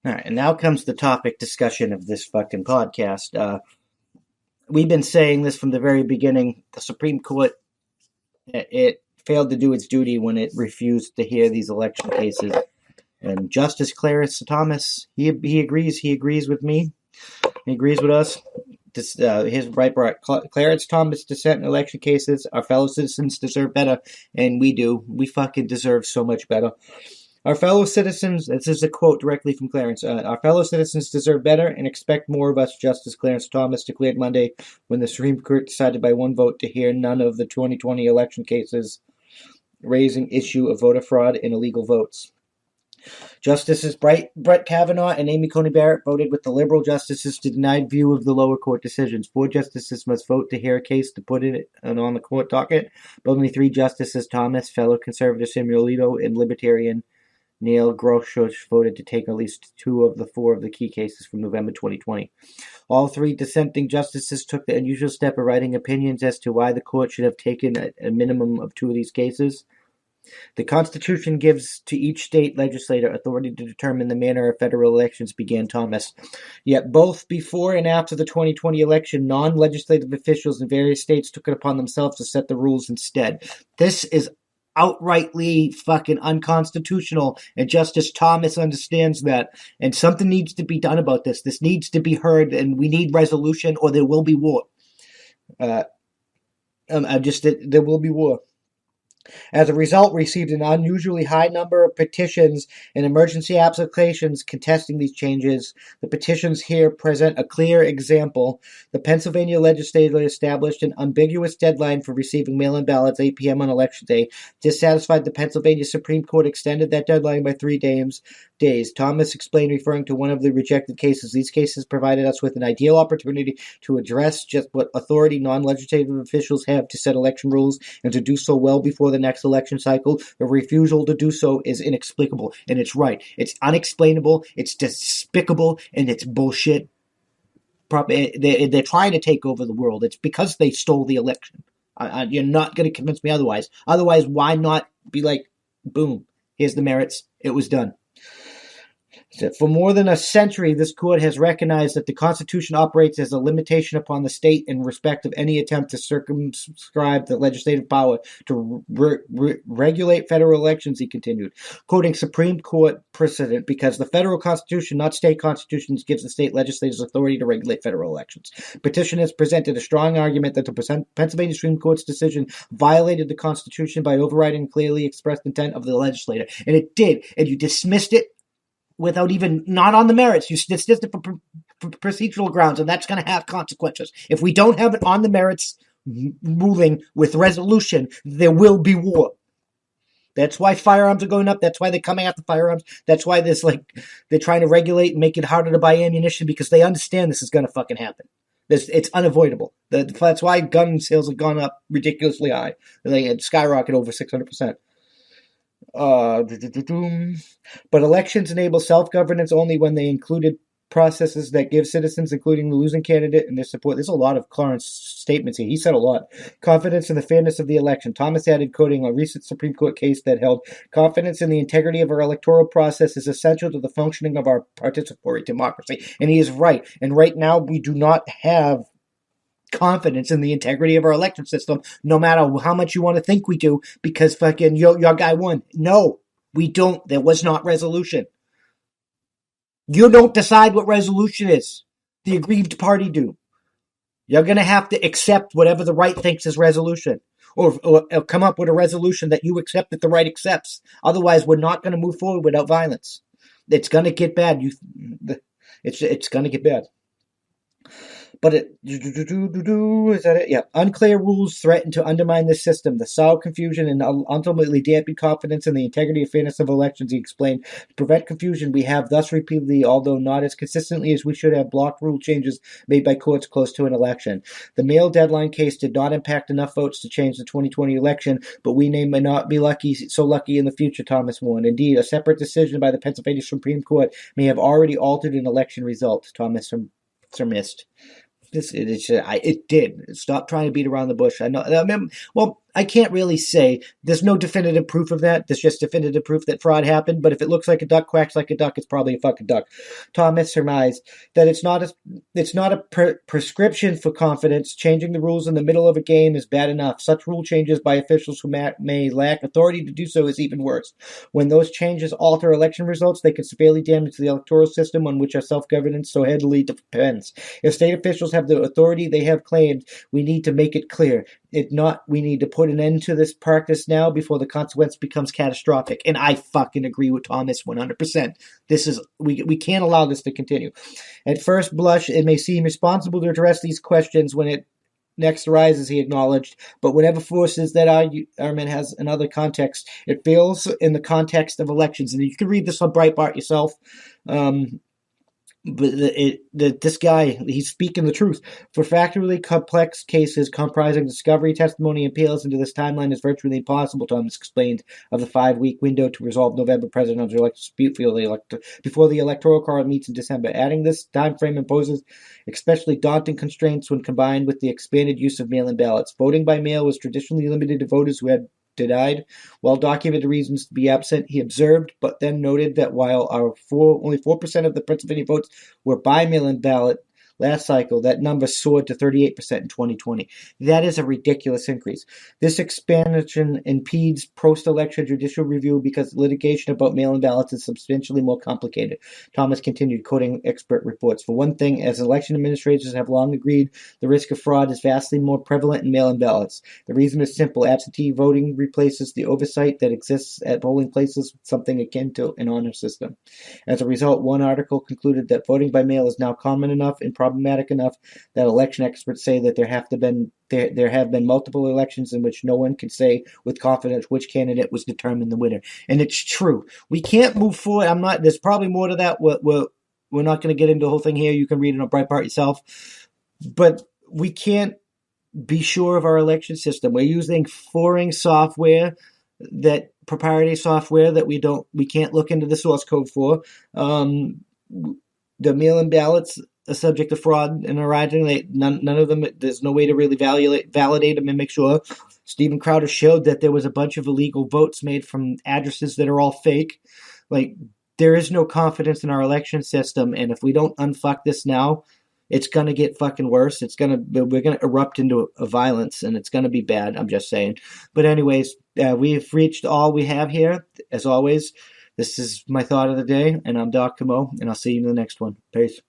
All right, and now comes the topic discussion of this fucking podcast. We've been saying this from the very beginning. The Supreme Court, it failed to do its duty when it refused to hear these election cases. And Justice Clarence Thomas, he agrees. He agrees with me. He agrees with us. His right brought Clarence Thomas dissent in election cases. Our fellow citizens deserve better, and we do. We fucking deserve so much better. Our fellow citizens, this is a quote directly from Clarence, our fellow citizens deserve better and expect more of us, Justice Clarence Thomas declared Monday when the Supreme Court decided by one vote to hear none of the 2020 election cases raising issue of voter fraud and illegal votes. Justices Brett Kavanaugh and Amy Coney Barrett voted with the liberal justices to deny view of the lower court decisions. 4 justices must vote to hear a case to put it on the court docket, but only 3 justices, Thomas, fellow conservative Samuel Alito, and libertarian Neil Gorsuch, voted to take at least 2 of the 4 of the key cases from November 2020. All 3 dissenting justices took the unusual step of writing opinions as to why the court should have taken a minimum of 2 of these cases. The Constitution gives to each state legislator authority to determine the manner of federal elections, began Thomas. Yet both before and after the 2020 election, non-legislative officials in various states took it upon themselves to set the rules instead. This is outrightly fucking unconstitutional, and Justice Thomas understands that, and something needs to be done about this. This needs to be heard, and we need resolution, or there will be war. There will be war. As a result, received an unusually high number of petitions and emergency applications contesting these changes. The petitions here present a clear example. The Pennsylvania legislature established an ambiguous deadline for receiving mail-in ballots 8 p.m. on Election Day. Dissatisfied, the Pennsylvania Supreme Court extended that deadline by 3 days. Thomas explained, referring to one of the rejected cases, these cases provided us with an ideal opportunity to address just what authority non-legislative officials have to set election rules, and to do so well before the next election cycle. The refusal to do so is inexplicable, and it's right. It's unexplainable, it's despicable, and it's bullshit. They're trying to take over the world. It's because they stole the election. You're not going to convince me otherwise. Otherwise, why not be like, boom, here's the merits, it was done. For more than a century, this court has recognized that the Constitution operates as a limitation upon the state in respect of any attempt to circumscribe the legislative power to regulate federal elections, he continued, quoting Supreme Court precedent, because the federal Constitution, not state constitutions, gives the state legislators authority to regulate federal elections. Petitioners presented a strong argument that the Pennsylvania Supreme Court's decision violated the Constitution by overriding the clearly expressed intent of the legislator. And it did, and you dismissed it without even, not on the merits. You dismissed it for procedural grounds, and that's going to have consequences. If we don't have it on the merits ruling with resolution, there will be war. That's why firearms are going up. That's why they're coming after firearms. That's why they're trying to regulate and make it harder to buy ammunition, because they understand this is going to fucking happen. It's unavoidable. That's why gun sales have gone up ridiculously high. They had skyrocketed over 600%. But elections enable self-governance only when they included processes that give citizens, including the losing candidate and their support. There's a lot of Clarence statements here. He said a lot. Confidence in the fairness of the election. Thomas added, quoting a recent Supreme Court case that held, confidence in the integrity of our electoral process is essential to the functioning of our participatory democracy. And he is right. And right now we do not have confidence in the integrity of our election system, no matter how much you want to think we do, because fucking your guy won. No, we don't. There was not resolution. You don't decide what resolution is. The aggrieved party do. You're going to have to accept whatever the right thinks is resolution, or come up with a resolution that you accept that the right accepts. Otherwise, we're not going to move forward without violence. It's going to get bad. It's going to get bad. But is that it? Yeah. Unclear rules threaten to undermine the system. The sow confusion and ultimately dampen confidence in the integrity and fairness of elections, he explained. To prevent confusion, we have thus repeatedly, although not as consistently as we should have, blocked rule changes made by courts close to an election. The mail deadline case did not impact enough votes to change the 2020 election, but we may not be so lucky in the future, Thomas warned. Indeed, a separate decision by the Pennsylvania Supreme Court may have already altered an election result, Thomas surmised. It did. Stop trying to beat around the bush. I know. Well, I can't really say. There's no definitive proof of that. There's just definitive proof that fraud happened. But if it looks like a duck, quacks like a duck, it's probably a fucking duck. Thomas surmised that it's not a prescription for confidence. Changing the rules in the middle of a game is bad enough. Such rule changes by officials who may lack authority to do so is even worse. When those changes alter election results, they can severely damage the electoral system on which our self-governance so heavily depends. If state officials have the authority they have claimed, we need to make it clear. If not, we need to put an end to this practice now before the consequence becomes catastrophic. And I fucking agree with Thomas 100%. We can't allow this to continue. At first blush, it may seem responsible to address these questions when it next arises, he acknowledged, but whatever forces that argument has another context, it fails in the context of elections. And you can read this on Breitbart yourself. But this guy, he's speaking the truth. For factually complex cases comprising discovery, testimony, and appeals into this timeline is virtually impossible, Thomas explained, of the 5-week window to resolve November presidential election dispute before the electoral college meets in December. Adding this time frame imposes especially daunting constraints when combined with the expanded use of mail-in ballots. Voting by mail was traditionally limited to voters who had denied well-documented reasons to be absent, he observed, but then noted that while only 4% of the Pennsylvania votes were by mail-in ballot last cycle, that number soared to 38% in 2020. That is a ridiculous increase. This expansion impedes post-election judicial review because litigation about mail-in ballots is substantially more complicated. Thomas continued, quoting expert reports. For one thing, as election administrators have long agreed, the risk of fraud is vastly more prevalent in mail-in ballots. The reason is simple. Absentee voting replaces the oversight that exists at polling places with something akin to an honor system. As a result, one article concluded that voting by mail is now common enough and problematic enough that election experts say that there have been multiple elections in which no one can say with confidence which candidate was determined the winner. And it's true. We can't move forward. There's probably more to that. We're not going to get into the whole thing here. You can read it on Breitbart yourself. But we can't be sure of our election system. We're using foreign software, that proprietary software that we can't look into the source code for. The mail-in ballots are subject to fraud and arising. None of them, there's no way to really validate them and make sure. Stephen Crowder showed that there was a bunch of illegal votes made from addresses that are all fake. There is no confidence in our election system, and if we don't unfuck this now, it's going to get fucking worse. We're going to erupt into a violence, and it's going to be bad. I'm just saying. But anyways, we've reached all we have here. As always, this is my thought of the day, and I'm Doc Camo, and I'll see you in the next one. Peace.